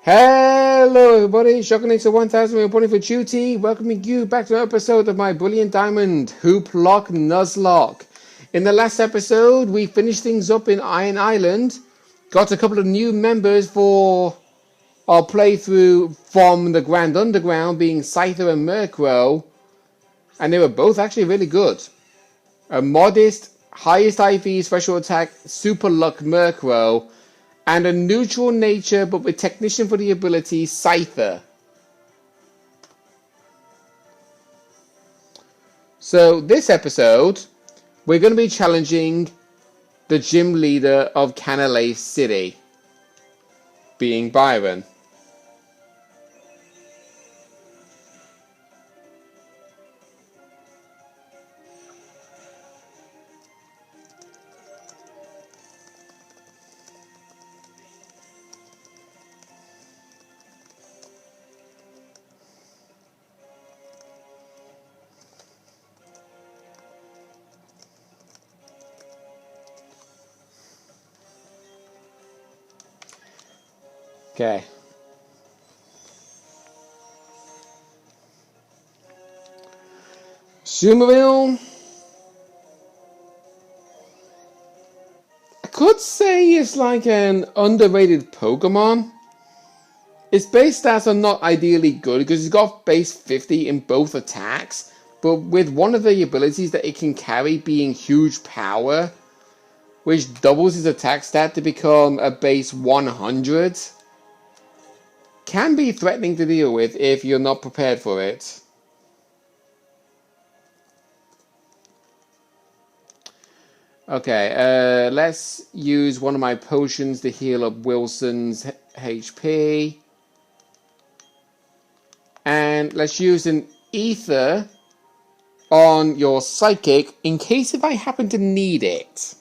Hello everybody, Shockinator 1000 reporting for duty, welcoming you back to an episode of my Brilliant Diamond Hooplocke Nuzlocke. In the last episode, we finished things up in Iron Island, got a couple of new members for our playthrough from the Grand Underground, being Scyther and Murkrow, and they were both actually really good. A modest, highest IV special attack, Super Luck Murkrow, and a neutral nature but with technician for the ability Scyther. So this episode, we're going to be challenging the gym leader of Canalay City, being Byron. Okay. Sumerville. I could say it's like an underrated Pokemon. Its base stats are not ideally good because it's got base 50 in both attacks, but with one of the abilities that it can carry being huge power, which doubles its attack stat to become a base 100, can be threatening to deal with if you're not prepared for it. Okay, let's use one of my potions to heal up Wilson's HP. And let's use an ether on your psychic in case if I happen to need it.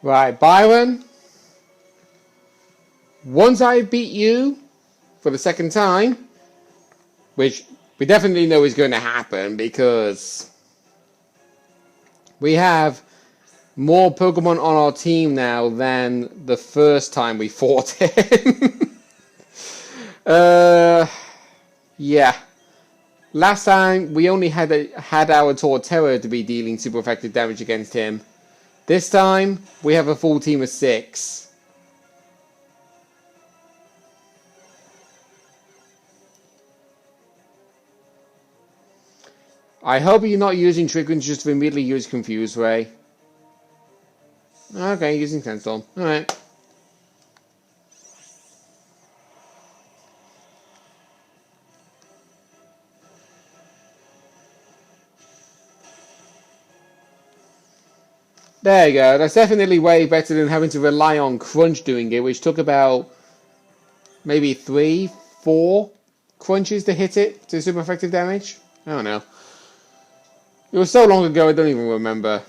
Right, Byron. Once I beat you for the second time, which we definitely know is going to happen because we have more Pokemon on our team now than the first time we fought him. Yeah. Last time we only had our Torterra to be dealing super effective damage against him. This time we have a full team of 6. I hope you're not using Trick Room just to immediately use Confuse Ray. Okay, using Sandstorm. Alright. There you go. That's definitely way better than having to rely on Crunch doing it, which took about maybe 3, 4 crunches to hit it to super effective damage. I don't know. It was so long ago I don't even remember.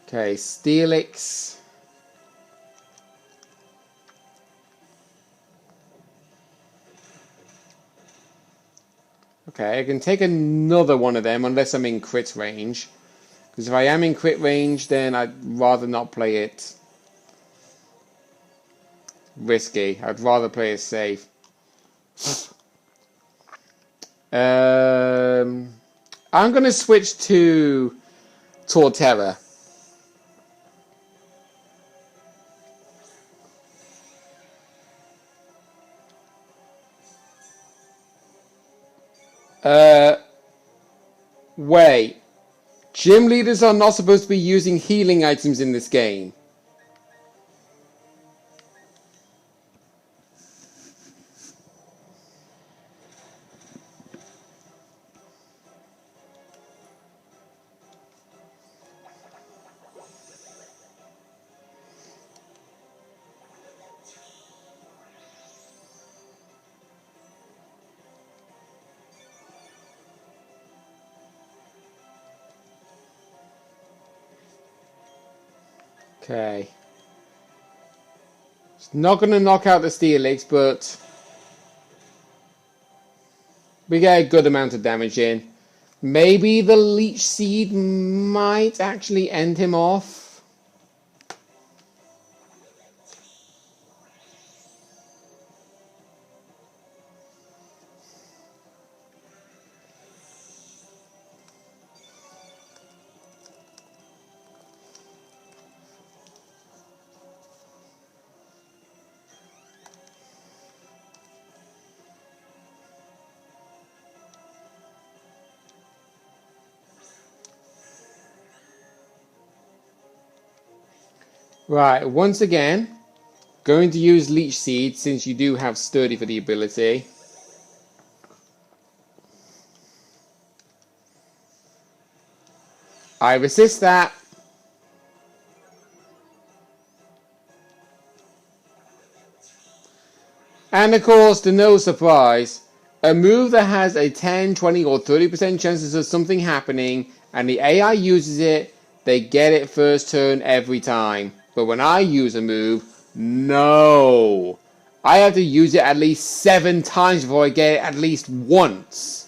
Okay, Steelix. Okay, I can take another one of them unless I'm in crit range. Because if I am in crit range, then I'd rather not play it risky. I'd rather play it safe. I'm going to switch to Torterra. Wait. Gym leaders are not supposed to be using healing items in this game. Okay. It's not going to knock out the Steelix, but we get a good amount of damage in. Maybe the Leech Seed might actually end him off. Right, once again, going to use Leech Seed since you do have Sturdy for the ability. I resist that. And of course, to no surprise, a move that has a 10, 20 or 30% chances of something happening and the AI uses it, they get it first turn every time. But when I use a move, no. I have to use it at least 7 times before I get it at least once.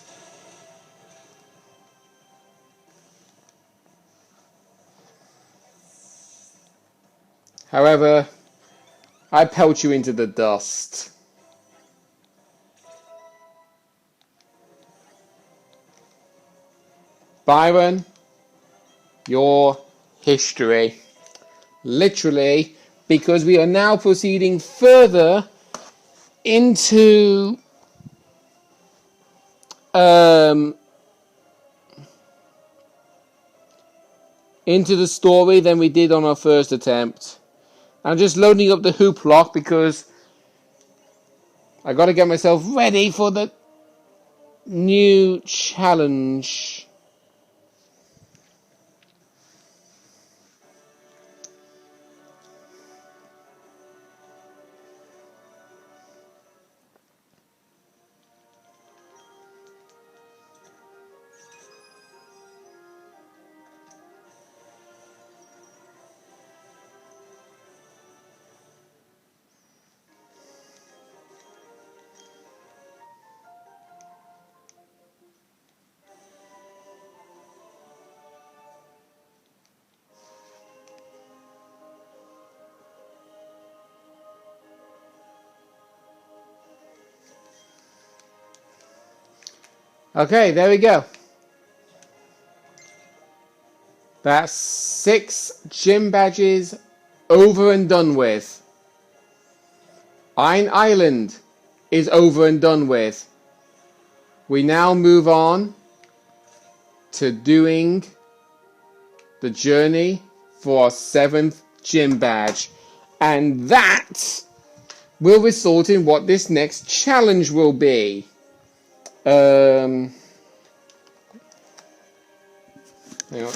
However, I pelt you into the dust. Byron, your history. Literally, because we are now proceeding further into the story than we did on our first attempt. I'm just loading up the Hooplocke because I got to get myself ready for the new challenge. Okay, there we go. That's 6 gym badges over and done with. Iron Island is over and done with. We now move on to doing the journey for our 7th gym badge. And that will result in what this next challenge will be. Hang on.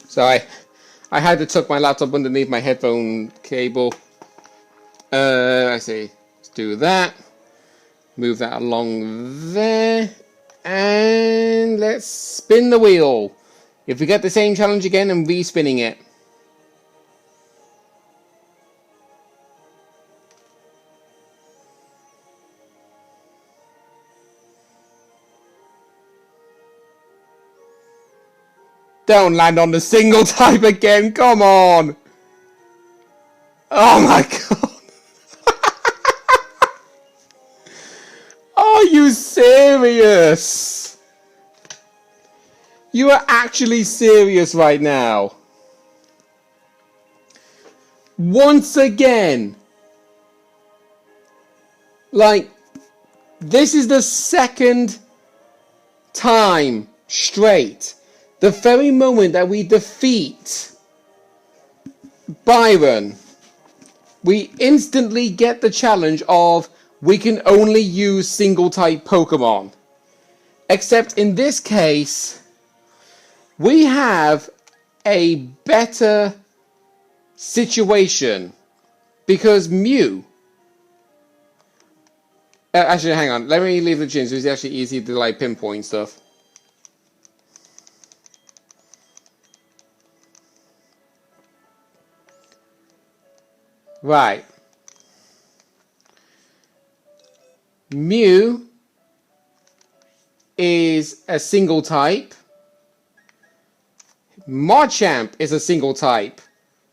Sorry, I had to tuck my laptop underneath my headphone cable. I see. Let's do that. Move that along there. And let's spin the wheel. If we get the same challenge again, I'm re-spinning it. Don't land on the single type again, come on! Oh my god! Are you serious? You are actually serious right now. Once again. Like, this is the 2nd time straight. The very moment that we defeat Byron, we instantly get the challenge of we can only use single type Pokemon. Except in this case, we have a better situation because Mew. Actually, hang on. Let me leave the chin so it's actually easy to like pinpoint stuff. Right. Mew is a single type. Marchamp is a single type.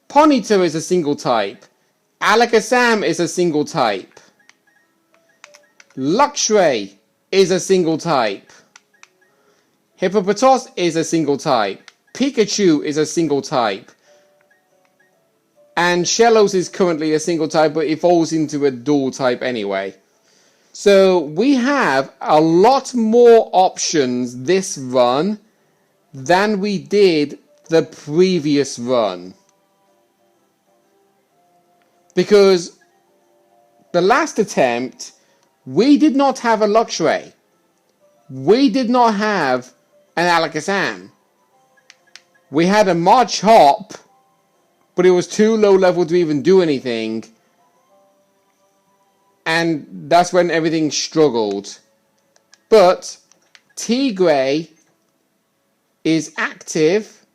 Ponyta is a single type. Alakazam is a single type. Luxray is a single type. Hippopotas is a single type. Pikachu is a single type. And Shellos is currently a single type, but evolves into a dual type anyway. So we have a lot more options this run than we did the previous run. Because the last attempt, we did not have a Luxray. We did not have an Alakazam. We had a Marchop, but it was too low level to even do anything. And that's when everything struggled. But Tigray is active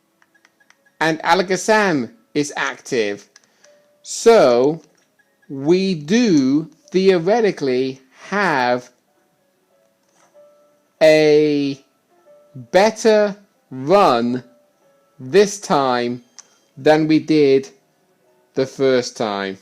and Alakazam is active. So we do theoretically have a better run this time than we did the first time.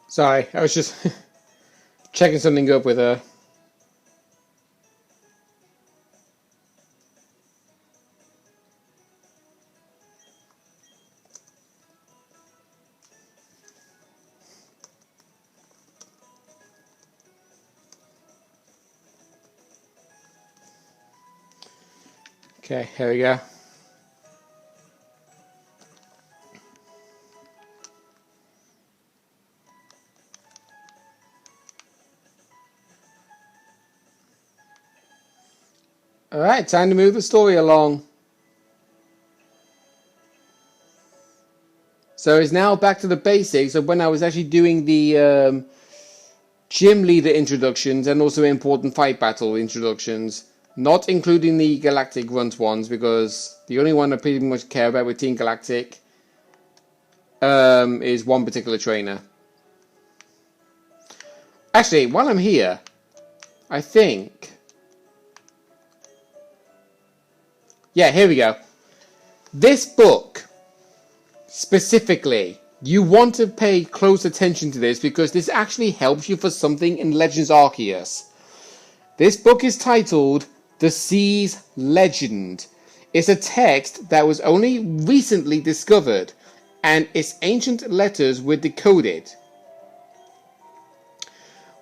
Sorry, I was just checking something up with her. Okay, here we go. Alright, time to move the story along. So it's now back to the basics of when I was actually doing the gym leader introductions and also important fight battle introductions. Not including the Galactic Grunt ones, because the only one I pretty much care about with Team Galactic is one particular trainer. Actually, while I'm here, I think... Yeah, here we go. This book, specifically, you want to pay close attention to this because this actually helps you for something in Legends Arceus. This book is titled The Sea's Legend. It's a text that was only recently discovered, and its ancient letters were decoded.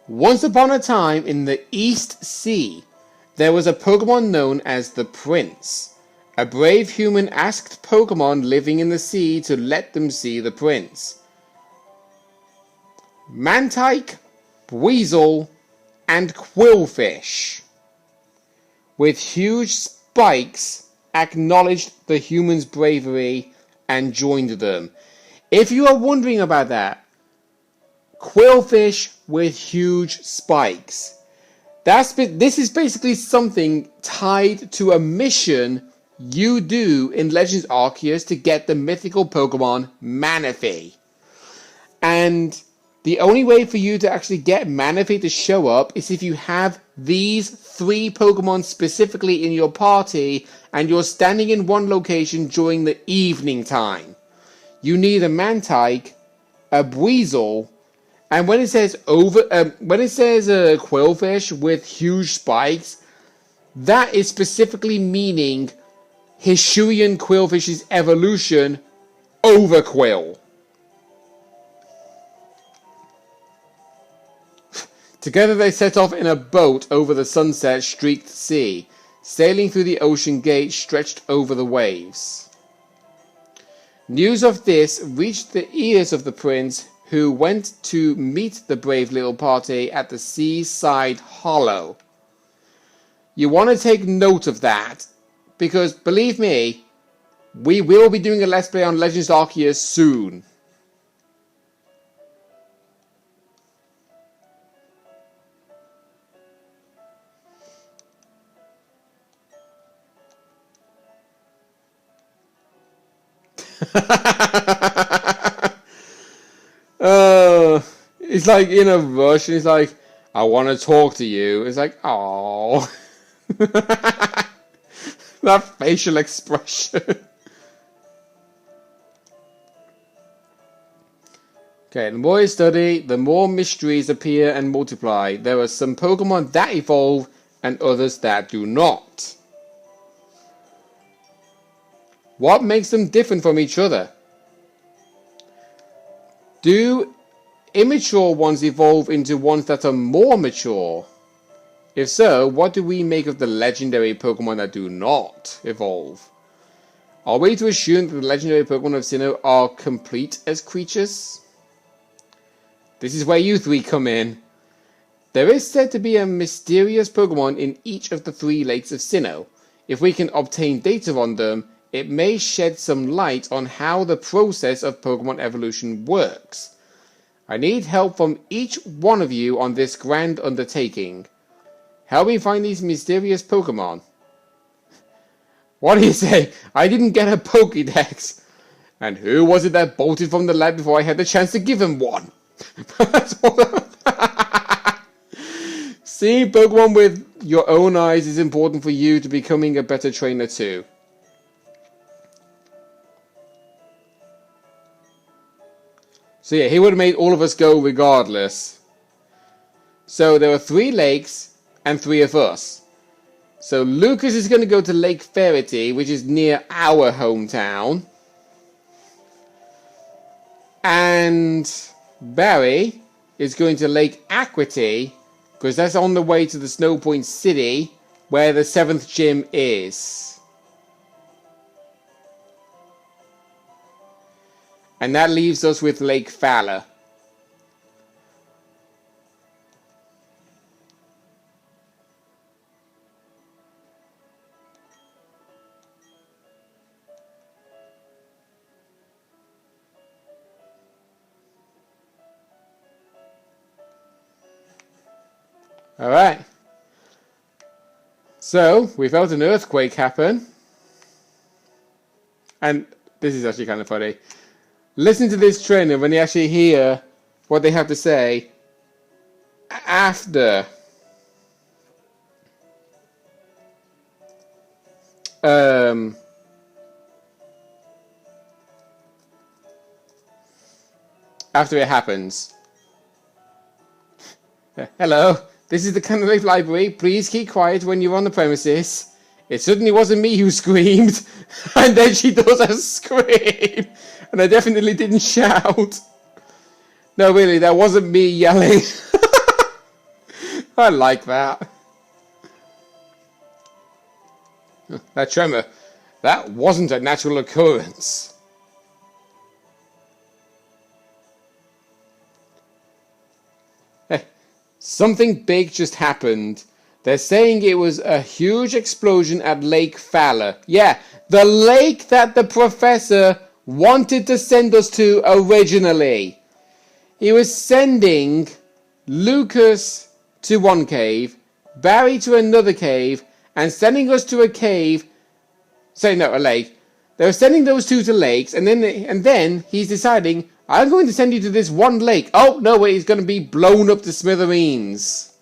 Once upon a time in the East Sea, there was a Pokemon known as the Prince. A brave human asked Pokemon living in the sea to let them see the prince. Mantike, Weasel, and Quillfish, with huge spikes, acknowledged the human's bravery and joined them. If you are wondering about that, Quillfish with huge spikes. This is basically something tied to a mission you do in Legends Arceus to get the mythical Pokemon Manaphy. And the only way for you to actually get Manaphy to show up is if you have these 3 Pokemon specifically in your party and you're standing in one location during the evening time. You need a Mantike, a Weasel, and when it says Quillfish with huge spikes, that is specifically meaning Hisuian Quillfish's evolution over Quill. Together they set off in a boat over the sunset-streaked sea, sailing through the ocean gate stretched over the waves. News of this reached the ears of the prince, who went to meet the brave little party at the seaside hollow. You want to take note of that, because believe me, we will be doing a Let's Play on Legends Arceus soon. He's like in a rush and he's like, I want to talk to you. It's like, oh. That facial expression. Okay, the more you study, the more mysteries appear and multiply. There are some Pokemon that evolve and others that do not. What makes them different from each other? Do immature ones evolve into ones that are more mature? If so, what do we make of the legendary Pokemon that do not evolve? Are we to assume that the legendary Pokemon of Sinnoh are complete as creatures? This is where you three come in. There is said to be a mysterious Pokemon in each of the 3 lakes of Sinnoh. If we can obtain data on them, it may shed some light on how the process of Pokemon evolution works. I need help from each one of you on this grand undertaking. Help me find these mysterious Pokemon. What do you say? I didn't get a Pokédex. And who was it that bolted from the lab before I had the chance to give him one? Seeing Pokemon with your own eyes is important for you to becoming a better trainer too. So yeah, he would have made all of us go regardless. So there are 3 lakes and 3 of us. So Lucas is going to go to Lake Ferrity, which is near our hometown. And Barry is going to Lake Aquity, because that's on the way to the Snow Point City, where the 7th gym is. And that leaves us with Lake Fowler. Alright. So, we felt an earthquake happen. And this is actually kind of funny. Listen to this trainer when they actually hear what they have to say after it happens. Hello, this is the Candlelit Library. Please keep quiet when you're on the premises. It certainly wasn't me who screamed. And then she does a scream. And I definitely didn't shout. No, really, that wasn't me yelling. I like that. That tremor, that wasn't a natural occurrence. Hey, something big just happened. They're saying it was a huge explosion at Lake Fowler. Yeah, the lake that the professor wanted to send us to originally. He was sending Lucas to one cave, Barry to another cave, and sending us to a cave. A lake. They were sending those 2 to lakes, and then he's deciding, I'm going to send you to this one lake. Oh no, wait, he's going to be blown up to smithereens.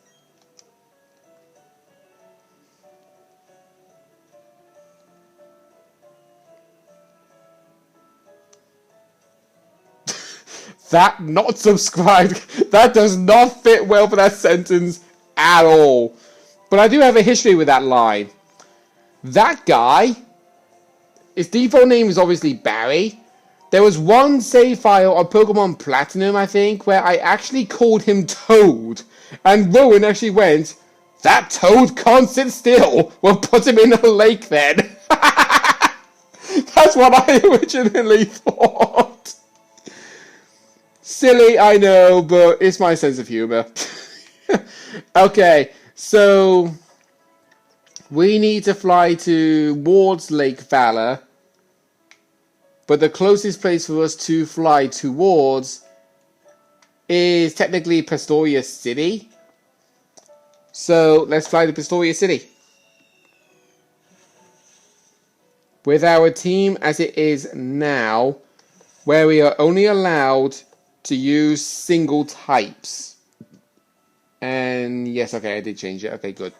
That not subscribed, that does not fit well for that sentence at all. But I do have a history with that line. That guy, his default name is obviously Barry. There was one save file of Pokemon Platinum, I think, where I actually called him Toad. And Rowan actually went, That toad can't sit still. We'll put him in a lake then. That's what I originally thought. Silly, I know, but it's my sense of humor. Okay, so we need to fly towards Lake Valor, but the closest place for us to fly towards is technically Pastoria City. So let's fly to Pastoria City. With our team as it is now, where we are only allowed to use single types. And yes, okay, I did change it. Okay, good.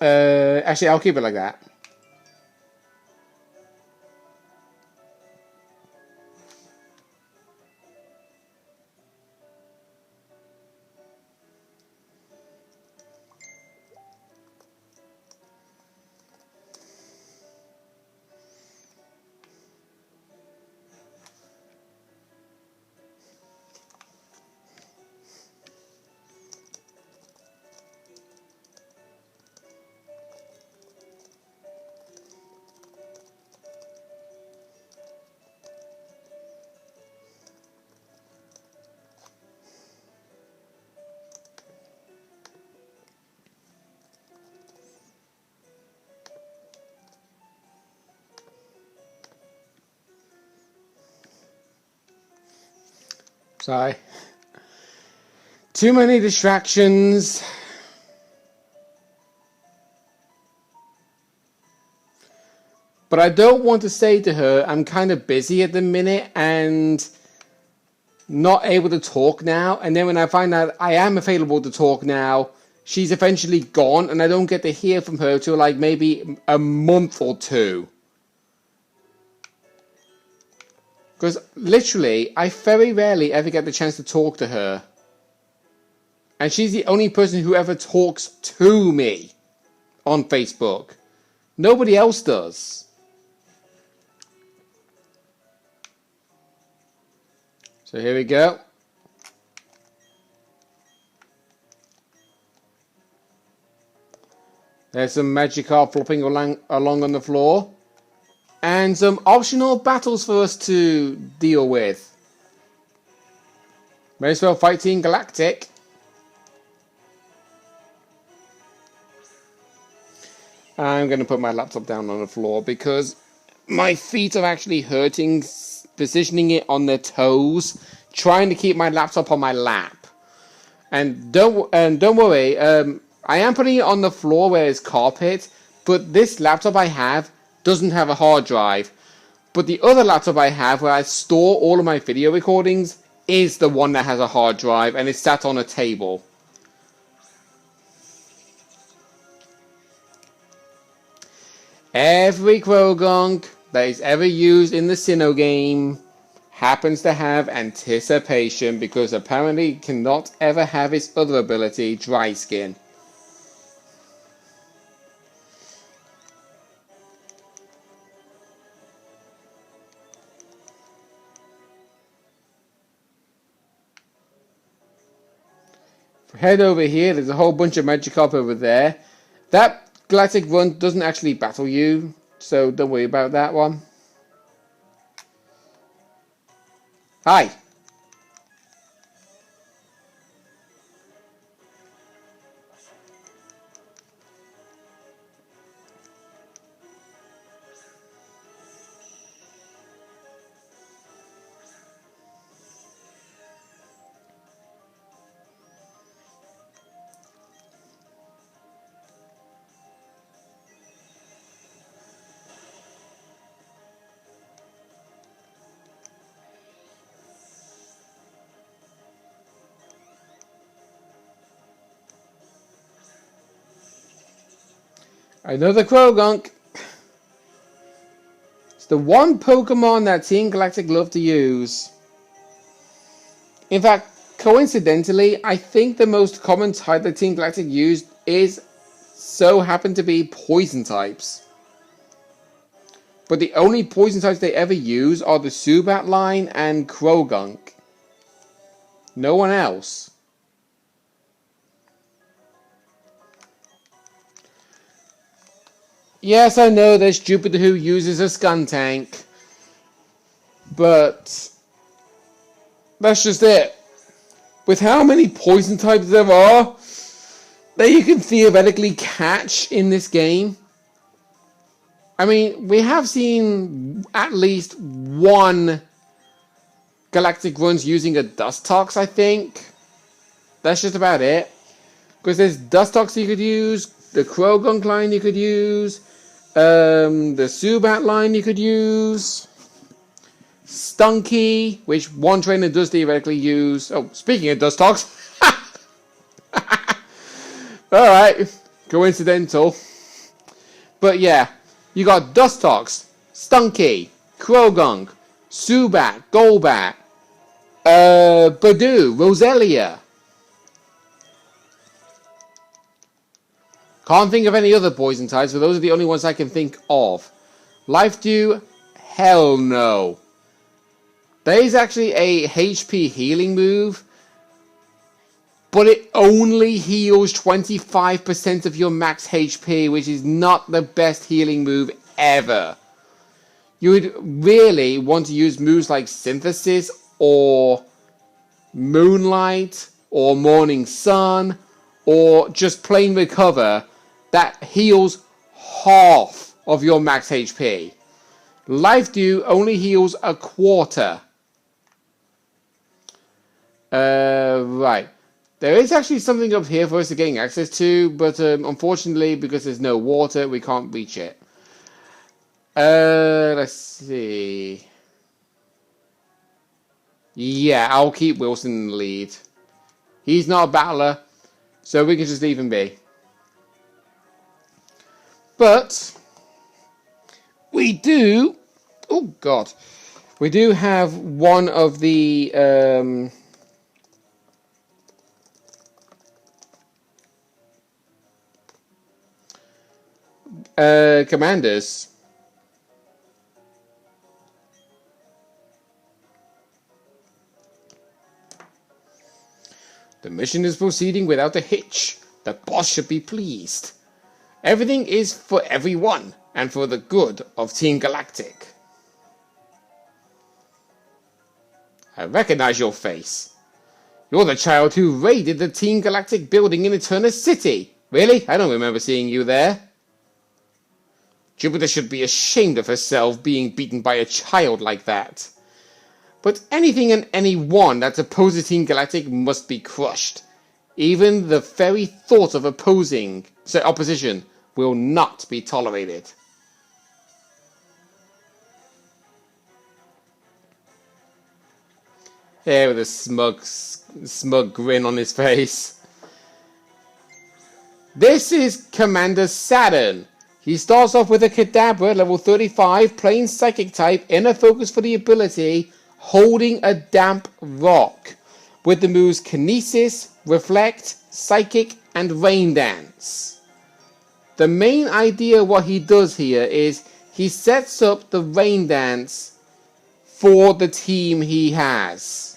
Actually, I'll keep it like that. Sorry. Too many distractions. But I don't want to say to her, I'm kind of busy at the minute and not able to talk now. And then when I find out I am available to talk now, she's eventually gone and I don't get to hear from her till like maybe a month or two. Because literally, I very rarely ever get the chance to talk to her. And she's the only person who ever talks to me on Facebook. Nobody else does. So here we go. There's some Magikarp flopping along on the floor. And some optional battles for us to deal with. May as well fight Team Galactic. I'm going to put my laptop down on the floor because my feet are actually hurting positioning it on their toes, trying to keep my laptop on my lap. And don't worry, I am putting it on the floor where it's carpet, but this laptop I have doesn't have a hard drive. But the other laptop I have where I store all of my video recordings is the one that has a hard drive and it's sat on a table. Every Krogunk that is ever used in the Sinnoh game happens to have anticipation because apparently it cannot ever have its other ability, dry skin. Head over here, there's a whole bunch of Magikarp over there. That Galactic Run doesn't actually battle you, so don't worry about that one. Hi! Another Krogunk. It's the one Pokemon that Team Galactic love to use. In fact, coincidentally, I think the most common type that Team Galactic used happen to be poison types. But the only poison types they ever use are the Zubat line and Krogunk. No one else. Yes, I know there's Jupiter who uses a Skuntank, but that's just it. With how many poison types there are that you can theoretically catch in this game, I mean, we have seen at least one Galactic runs using a Dustox, I think. That's just about it. Because there's Dustox you could use, the Krogunk line you could use, the Subat line you could use, Stunky, which one trainer does theoretically use. Oh, speaking of Dustox. Alright, coincidental. But yeah, you got Dustox, Stunky, Krogunk, Subat, Golbat, Badoo, Roselia. Can't think of any other poison types, but those are the only ones I can think of. Life Dew? Hell no. There is actually a HP healing move, but it only heals 25% of your max HP, which is not the best healing move ever. You would really want to use moves like Synthesis or Moonlight or Morning Sun or just plain Recover that heals half of your max HP. Life Dew only heals a quarter. Right. There is actually something up here for us to gain access to, but unfortunately, because there's no water, we can't reach it. Let's see. Yeah, I'll keep Wilson in the lead. He's not a battler, so we can just leave him be. But we do... Oh, God. We do have one of the... commanders. The mission is proceeding without a hitch. The boss should be pleased. Everything is for everyone and for the good of Team Galactic. I recognize your face. You're the child who raided the Team Galactic building in Eterna City. Really? I don't remember seeing you there. Jupiter should be ashamed of herself being beaten by a child like that. But anything and anyone that opposes Team Galactic must be crushed. Even the very thought of opposition will not be tolerated. There with a smug grin on his face. This is Commander Saturn. He starts off with a Kadabra, level 35, plain Psychic type, inner focus for the ability, holding a damp rock, with the moves Kinesis, Reflect, Psychic, and Rain Dance. The main idea what he does here is he sets up the Rain Dance for the team he has.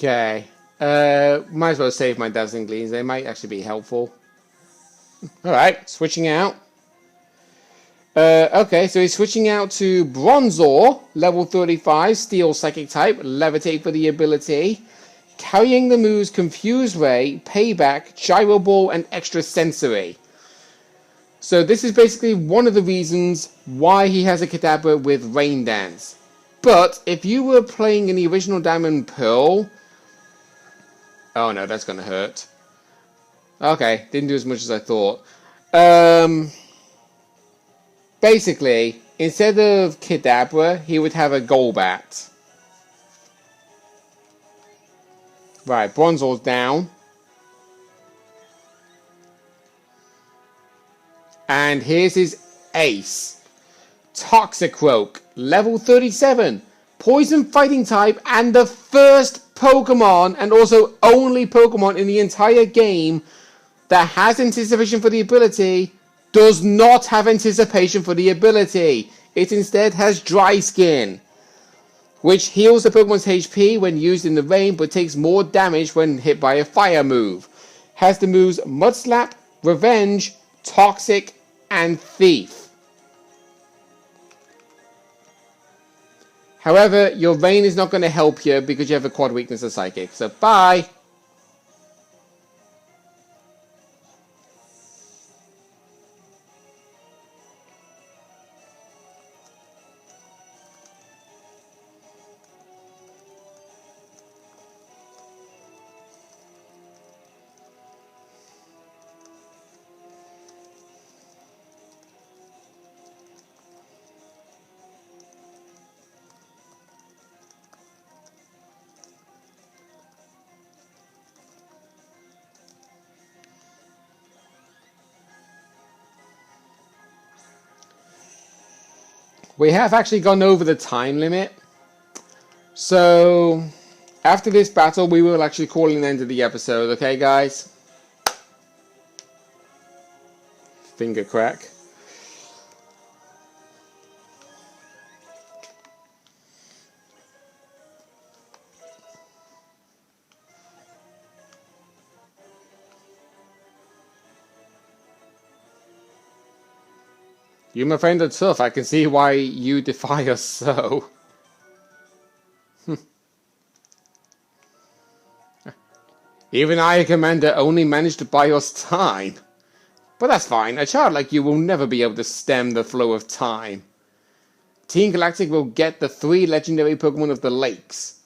Okay, might as well save my Dazzling Gleams, they might actually be helpful. Alright, switching out. Okay, so he's switching out to Bronzor, level 35, Steel Psychic type, Levitate for the ability, carrying the moves Confuse Ray, Payback, Gyro Ball, and Extra Sensory. So this is basically one of the reasons why he has a Kadabra with Rain Dance. But if you were playing in the original Diamond Pearl... Oh no, that's going to hurt. Okay, didn't do as much as I thought. Basically, instead of Kadabra, he would have a Golbat. Right, Bronzor's down. And here's his ace. Toxicroak, level 37. Poison fighting type and the first Pokemon and also only Pokemon in the entire game that has anticipation for the ability does not have anticipation for the ability. It instead has Dry Skin, which heals the Pokemon's HP when used in the rain but takes more damage when hit by a fire move. Has the moves Mud Slap, Revenge, Toxic, and Thief. However, your rain is not going to help you because you have a quad weakness of Psychic. So bye! We have actually gone over the time limit. So, after this battle, we will actually call an end to the episode, okay, guys? Finger crack. You, my friend, are tough. I can see why you defy us so. Even I, Commander, only managed to buy us time. But that's fine. A child like you will never be able to stem the flow of time. Team Galactic will get the 3 legendary Pokemon of the lakes.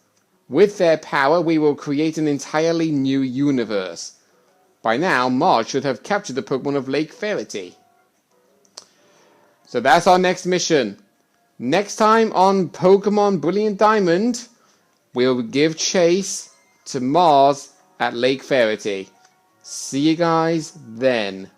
With their power, we will create an entirely new universe. By now, Marge should have captured the Pokemon of Lake Verity. So that's our next mission. Next time on Pokemon Brilliant Diamond, we'll give chase to Mars at Lake Verity. See you guys then.